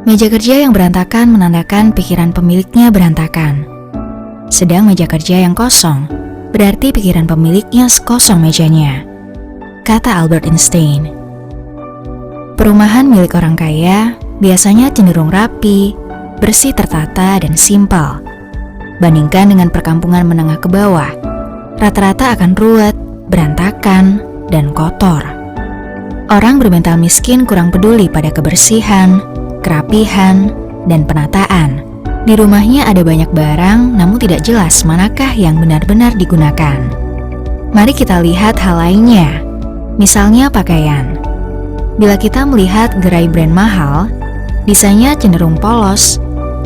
Meja kerja yang berantakan menandakan pikiran pemiliknya berantakan. Sedang meja kerja yang kosong berarti pikiran pemiliknya sekosong mejanya, kata Albert Einstein. Perumahan milik orang kaya biasanya cenderung rapi, bersih tertata, dan simpel. Bandingkan dengan perkampungan menengah ke bawah, rata-rata akan ruwet, berantakan, dan kotor. Orang bermental miskin kurang peduli pada kebersihan, kerapihan, dan penataan. Di rumahnya ada banyak barang, namun tidak jelas manakah yang benar-benar digunakan. Mari kita lihat hal lainnya, misalnya pakaian. Bila kita melihat gerai brand mahal, desainnya cenderung polos,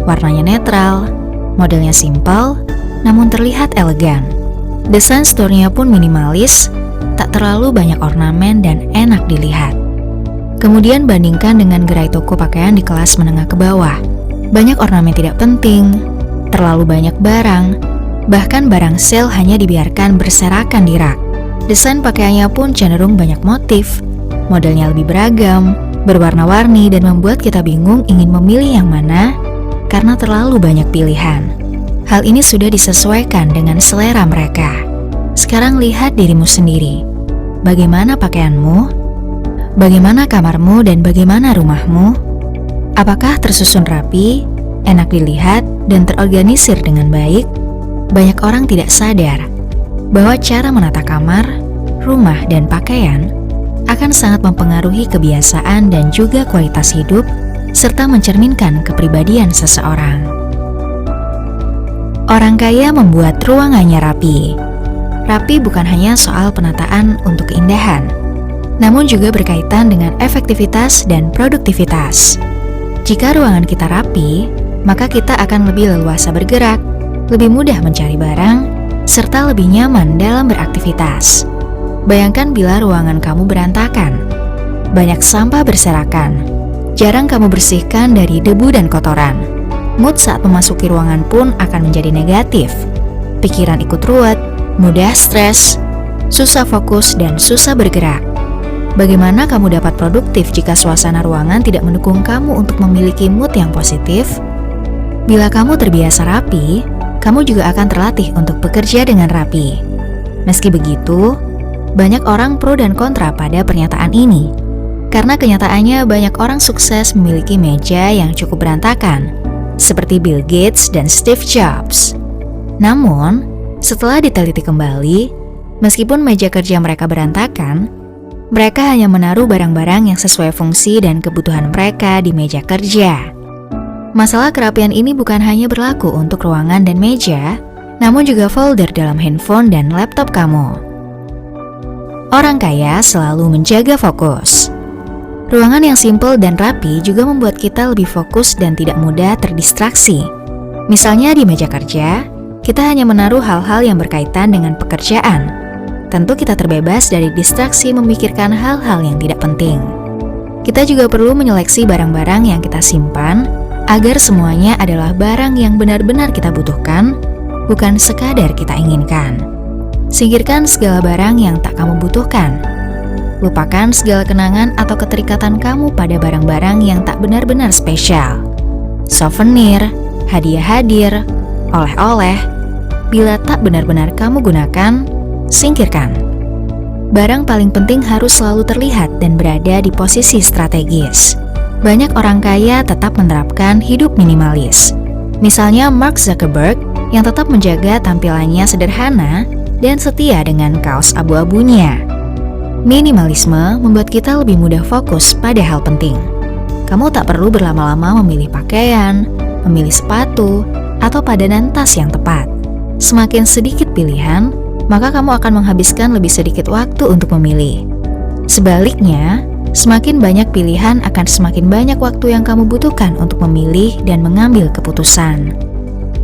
warnanya netral, modelnya simpel, namun terlihat elegan. Desain store-nya pun minimalis, tak terlalu banyak ornamen dan enak dilihat. Kemudian bandingkan dengan gerai toko pakaian di kelas menengah ke bawah. Banyak ornamen tidak penting, terlalu banyak barang, bahkan barang sale hanya dibiarkan berserakan di rak. Desain pakaiannya pun cenderung banyak motif, modelnya lebih beragam, berwarna-warni, dan membuat kita bingung ingin memilih yang mana karena terlalu banyak pilihan. Hal ini sudah disesuaikan dengan selera mereka. Sekarang lihat dirimu sendiri. Bagaimana pakaianmu? Bagaimana kamarmu dan bagaimana rumahmu? Apakah tersusun rapi, enak dilihat, dan terorganisir dengan baik? Banyak orang tidak sadar bahwa cara menata kamar, rumah, dan pakaian akan sangat mempengaruhi kebiasaan dan juga kualitas hidup, serta mencerminkan kepribadian seseorang. Orang kaya membuat ruangannya rapi. Rapi bukan hanya soal penataan untuk keindahan, namun juga berkaitan dengan efektivitas dan produktivitas. Jika ruangan kita rapi, maka kita akan lebih leluasa bergerak, lebih mudah mencari barang, serta lebih nyaman dalam beraktivitas. Bayangkan bila ruangan kamu berantakan, banyak sampah berserakan, jarang kamu bersihkan dari debu dan kotoran. Mood saat memasuki ruangan pun akan menjadi negatif. Pikiran ikut ruwet, mudah stres, susah fokus, dan susah bergerak. Bagaimana kamu dapat produktif jika suasana ruangan tidak mendukung kamu untuk memiliki mood yang positif? Bila kamu terbiasa rapi, kamu juga akan terlatih untuk bekerja dengan rapi. Meski begitu, banyak orang pro dan kontra pada pernyataan ini. Karena kenyataannya banyak orang sukses memiliki meja yang cukup berantakan, seperti Bill Gates dan Steve Jobs. Namun, setelah diteliti kembali, meskipun meja kerja mereka berantakan, mereka hanya menaruh barang-barang yang sesuai fungsi dan kebutuhan mereka di meja kerja. Masalah kerapian ini bukan hanya berlaku untuk ruangan dan meja, namun juga folder dalam handphone dan laptop kamu. Orang kaya selalu menjaga fokus. Ruangan yang simpel dan rapi juga membuat kita lebih fokus dan tidak mudah terdistraksi. Misalnya di meja kerja, kita hanya menaruh hal-hal yang berkaitan dengan pekerjaan. Tentu kita terbebas dari distraksi memikirkan hal-hal yang tidak penting. Kita juga perlu menyeleksi barang-barang yang kita simpan agar semuanya adalah barang yang benar-benar kita butuhkan, bukan sekadar kita inginkan. Singkirkan segala barang yang tak kamu butuhkan. Lupakan segala kenangan atau keterikatan kamu pada barang-barang yang tak benar-benar spesial. Souvenir, hadiah hadir, oleh-oleh, bila tak benar-benar kamu gunakan, singkirkan. Barang paling penting harus selalu terlihat dan berada di posisi strategis. Banyak orang kaya tetap menerapkan hidup minimalis. Misalnya Mark Zuckerberg yang tetap menjaga tampilannya sederhana dan setia dengan kaos abu-abunya. Minimalisme membuat kita lebih mudah fokus pada hal penting. Kamu tak perlu berlama-lama memilih pakaian, memilih sepatu, atau padanan tas yang tepat. Semakin sedikit pilihan, maka kamu akan menghabiskan lebih sedikit waktu untuk memilih. Sebaliknya, semakin banyak pilihan akan semakin banyak waktu yang kamu butuhkan untuk memilih dan mengambil keputusan.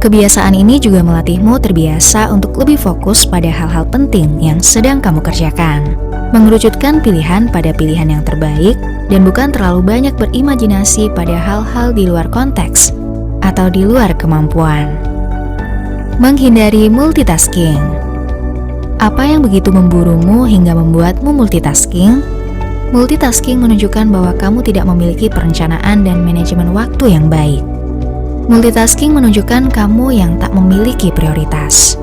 Kebiasaan ini juga melatihmu terbiasa untuk lebih fokus pada hal-hal penting yang sedang kamu kerjakan. Mengerucutkan pilihan pada pilihan yang terbaik dan bukan terlalu banyak berimajinasi pada hal-hal di luar konteks atau di luar kemampuan. Menghindari multitasking. Apa yang begitu memburumu hingga membuatmu multitasking? Multitasking menunjukkan bahwa kamu tidak memiliki perencanaan dan manajemen waktu yang baik. Multitasking menunjukkan kamu yang tak memiliki prioritas.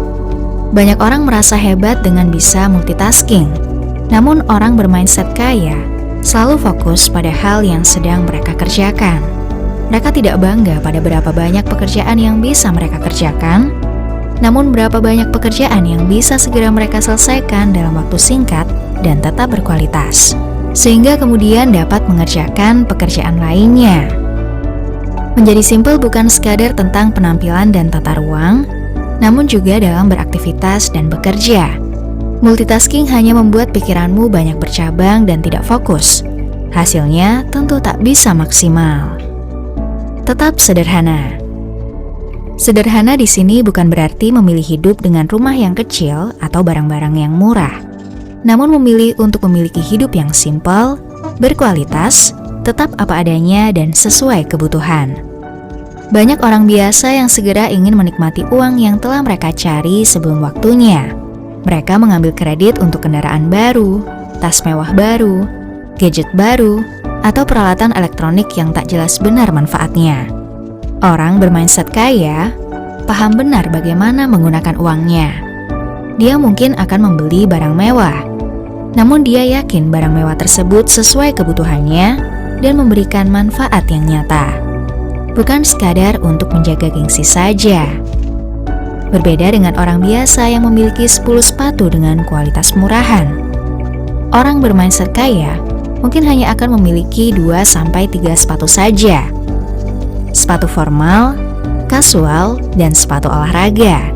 Banyak orang merasa hebat dengan bisa multitasking, namun orang bermindset kaya selalu fokus pada hal yang sedang mereka kerjakan. Mereka tidak bangga pada berapa banyak pekerjaan yang bisa mereka kerjakan, namun berapa banyak pekerjaan yang bisa segera mereka selesaikan dalam waktu singkat dan tetap berkualitas, sehingga kemudian dapat mengerjakan pekerjaan lainnya. Menjadi simpel bukan sekadar tentang penampilan dan tata ruang, namun juga dalam beraktivitas dan bekerja. Multitasking hanya membuat pikiranmu banyak bercabang dan tidak fokus. Hasilnya tentu tak bisa maksimal. Tetap sederhana. Sederhana di sini bukan berarti memilih hidup dengan rumah yang kecil atau barang-barang yang murah, namun memilih untuk memiliki hidup yang simpel, berkualitas, tetap apa adanya dan sesuai kebutuhan. Banyak orang biasa yang segera ingin menikmati uang yang telah mereka cari sebelum waktunya. Mereka mengambil kredit untuk kendaraan baru, tas mewah baru, gadget baru, atau peralatan elektronik yang tak jelas benar manfaatnya. Orang bermindset kaya paham benar bagaimana menggunakan uangnya. Dia mungkin akan membeli barang mewah, namun dia yakin barang mewah tersebut sesuai kebutuhannya dan memberikan manfaat yang nyata, bukan sekadar untuk menjaga gengsi saja. Berbeda dengan orang biasa yang memiliki 10 sepatu dengan kualitas murahan. Orang bermindset kaya mungkin hanya akan memiliki 2-3 sepatu saja. Sepatu formal, kasual, dan sepatu olahraga.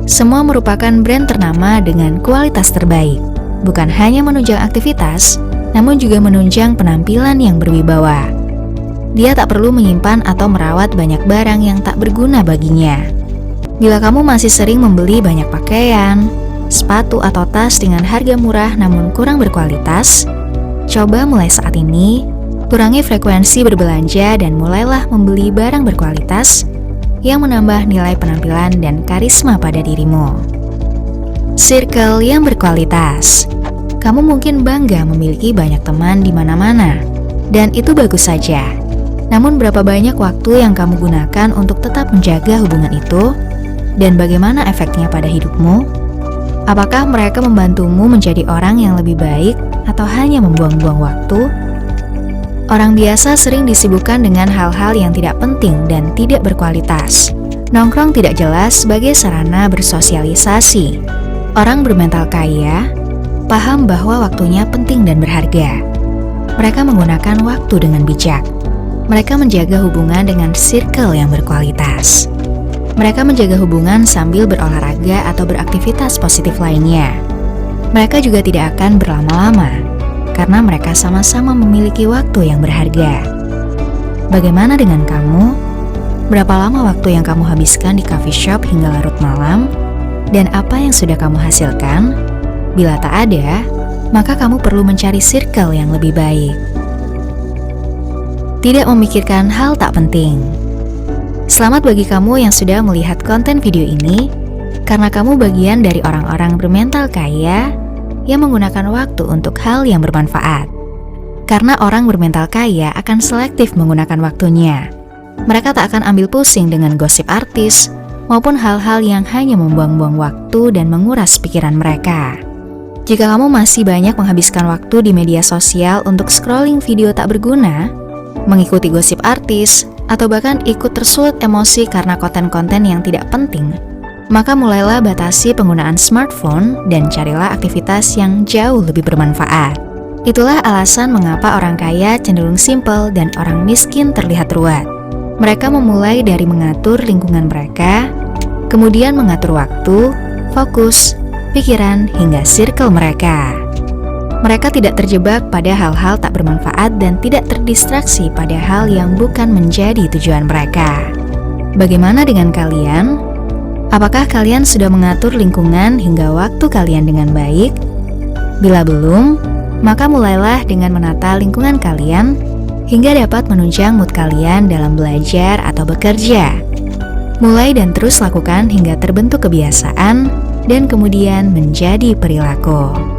Semua merupakan brand ternama dengan kualitas terbaik. Bukan hanya menunjang aktivitas, namun juga menunjang penampilan yang berwibawa. Dia tak perlu menyimpan atau merawat banyak barang yang tak berguna baginya. Bila kamu masih sering membeli banyak pakaian, sepatu atau tas dengan harga murah namun kurang berkualitas, coba mulai saat ini, kurangi frekuensi berbelanja dan mulailah membeli barang berkualitas yang menambah nilai penampilan dan karisma pada dirimu. Circle yang berkualitas. Kamu mungkin bangga memiliki banyak teman di mana-mana, dan itu bagus saja. Namun berapa banyak waktu yang kamu gunakan untuk tetap menjaga hubungan itu, dan bagaimana efeknya pada hidupmu? Apakah mereka membantumu menjadi orang yang lebih baik, atau hanya membuang-buang waktu? Orang biasa sering disibukkan dengan hal-hal yang tidak penting dan tidak berkualitas. Nongkrong tidak jelas sebagai sarana bersosialisasi. Orang bermental kaya paham bahwa waktunya penting dan berharga. Mereka menggunakan waktu dengan bijak. Mereka menjaga hubungan dengan circle yang berkualitas. Mereka menjaga hubungan sambil berolahraga atau beraktivitas positif lainnya. Mereka juga tidak akan berlama-lama, karena mereka sama-sama memiliki waktu yang berharga. Bagaimana dengan kamu? Berapa lama waktu yang kamu habiskan di coffee shop hingga larut malam? Dan apa yang sudah kamu hasilkan? Bila tak ada, maka kamu perlu mencari circle yang lebih baik. Tidak memikirkan hal tak penting. Selamat bagi kamu yang sudah melihat konten video ini, karena kamu bagian dari orang-orang bermental kaya yang menggunakan waktu untuk hal yang bermanfaat. Karena orang bermental kaya akan selektif menggunakan waktunya. Mereka tak akan ambil pusing dengan gosip artis maupun hal-hal yang hanya membuang-buang waktu dan menguras pikiran mereka. Jika kamu masih banyak menghabiskan waktu di media sosial untuk scrolling video tak berguna, mengikuti gosip artis, atau bahkan ikut tersulut emosi karena konten-konten yang tidak penting, maka mulailah batasi penggunaan smartphone dan carilah aktivitas yang jauh lebih bermanfaat. Itulah alasan mengapa orang kaya cenderung simpel dan orang miskin terlihat ruwet. Mereka memulai dari mengatur lingkungan mereka, kemudian mengatur waktu, fokus, pikiran, hingga circle mereka. Mereka tidak terjebak pada hal-hal tak bermanfaat dan tidak terdistraksi pada hal yang bukan menjadi tujuan mereka. Bagaimana dengan kalian? Apakah kalian sudah mengatur lingkungan hingga waktu kalian dengan baik? Bila belum, maka mulailah dengan menata lingkungan kalian hingga dapat menunjang mood kalian dalam belajar atau bekerja. Mulai dan terus lakukan hingga terbentuk kebiasaan dan kemudian menjadi perilaku.